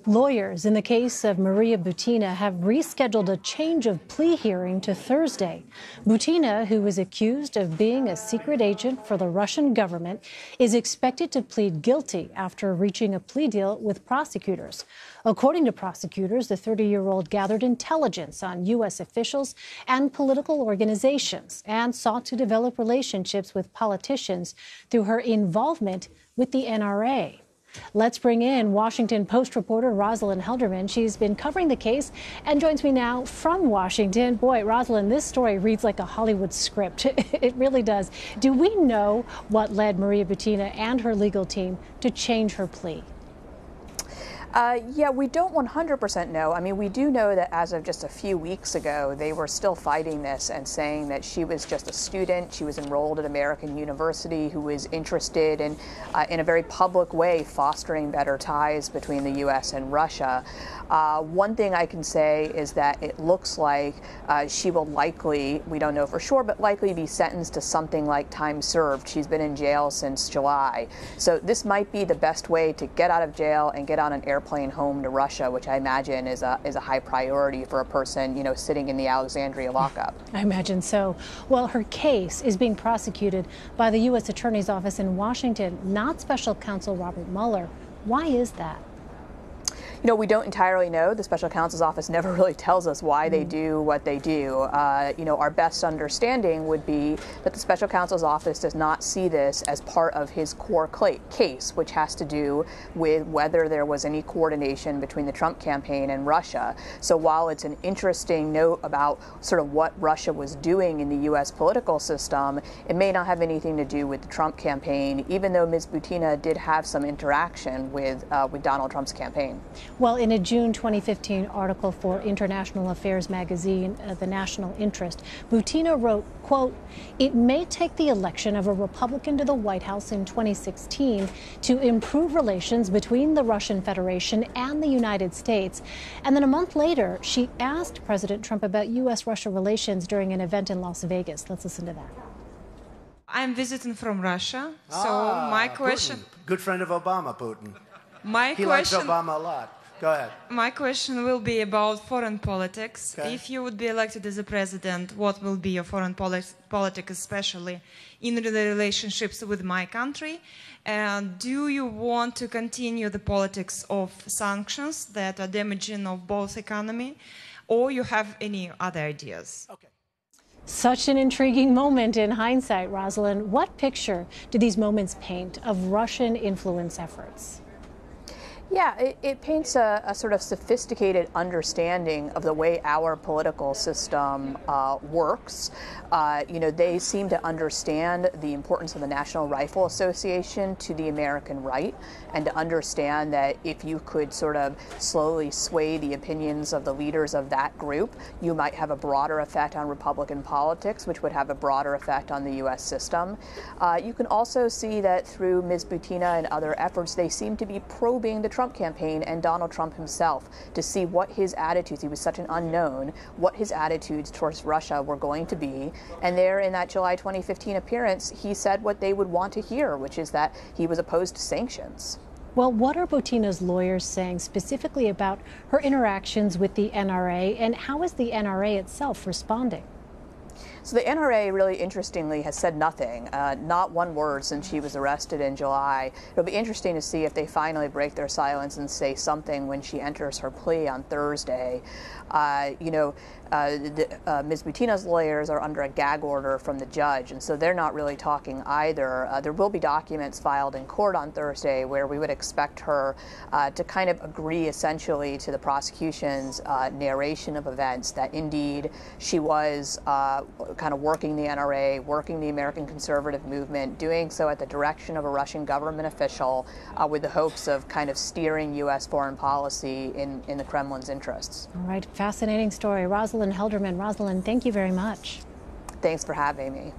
Lawyers in the case of Maria Butina have rescheduled a change of plea hearing to Thursday. Butina, who is accused of being a secret agent for the Russian government, is expected to plead guilty after reaching a plea deal with prosecutors. According to prosecutors, the 30-year-old gathered intelligence on U.S. officials and political organizations and sought to develop relationships with politicians through her involvement with the NRA. Let's bring in Washington Post reporter Rosalind Helderman. She's been covering the case and joins me now from Washington. Boy, Rosalind, this story reads like a Hollywood script. It really does. Do we know what led Maria Butina and her legal team to change her plea? Yeah, we don't 100% know. I mean, we do know that as of just a few weeks ago, they were still fighting this and saying that she was just a student. She was enrolled at American University who was interested in a very public way, fostering better ties between the U.S. and Russia. One thing I can say is that it looks like she will likely, we don't know for sure, but likely be sentenced to something like time served. She's been in jail since July. So this might be the best way to get out of jail and get on an airplane home to Russia, which I imagine is a high priority for a person, sitting in the Alexandria lockup. I imagine so. Well, her case is being prosecuted by the U.S. Attorney's Office in Washington, not Special Counsel Robert Mueller. Why is that? We don't entirely know. The Special Counsel's Office never really tells us why they do what they do. Our best understanding would be that the Special Counsel's Office does not see this as part of his core case, which has to do with whether there was any coordination between the Trump campaign and Russia. So while it's an interesting note about sort of what Russia was doing in the U.S. political system, it may not have anything to do with the Trump campaign, even though Ms. Butina did have some interaction with Donald Trump's campaign. Well, in a June 2015 article for International Affairs magazine, The National Interest, Butina wrote, quote, "It may take the election of a Republican to the White House in 2016 to improve relations between the Russian Federation and the United States." And then a month later, she asked President Trump about U.S.-Russia relations during an event in Las Vegas. Let's listen to that. I'm visiting from Russia, so my question... Putin. Good friend of Obama, Putin. He likes Obama a lot. Go ahead. My question will be about foreign politics. Okay. If you would be elected as a president, what will be your foreign politics, especially in the relationships with my country? And do you want to continue the politics of sanctions that are damaging of both economy, or you have any other ideas? Okay. Such an intriguing moment in hindsight, Rosalind. What picture do these moments paint of Russian influence efforts? Yeah, it paints a sort of sophisticated understanding of the way our political system works. They seem to understand the importance of the National Rifle Association to the American right, and to understand that if you could sort of slowly sway the opinions of the leaders of that group, you might have a broader effect on Republican politics, which would have a broader effect on the U.S. system. You can also see that through Ms. Butina and other efforts, they seem to be probing the Trump campaign and Donald Trump himself to see what his attitudes, he was such an unknown, what his attitudes towards Russia were going to be. And there in that July 2015 appearance, he said what they would want to hear, which is that he was opposed to sanctions. Well, what are Butina's lawyers saying specifically about her interactions with the NRA, and how is the NRA itself responding? So the NRA, really interestingly, has said nothing, not one word since she was arrested in July. It'll be interesting to see if they finally break their silence and say something when she enters her plea on Thursday. Ms. Butina's lawyers are under a gag order from the judge, and so they're not really talking either. There will be documents filed in court on Thursday where we would expect her to kind of agree essentially to the prosecution's narration of events, that indeed she was kind of working the NRA, working the American conservative movement, doing so at the direction of a Russian government official with the hopes of kind of steering U.S. foreign policy in the Kremlin's interests. All right, fascinating story. Rosalind Helderman. Rosalind, thank you very much. Thanks for having me.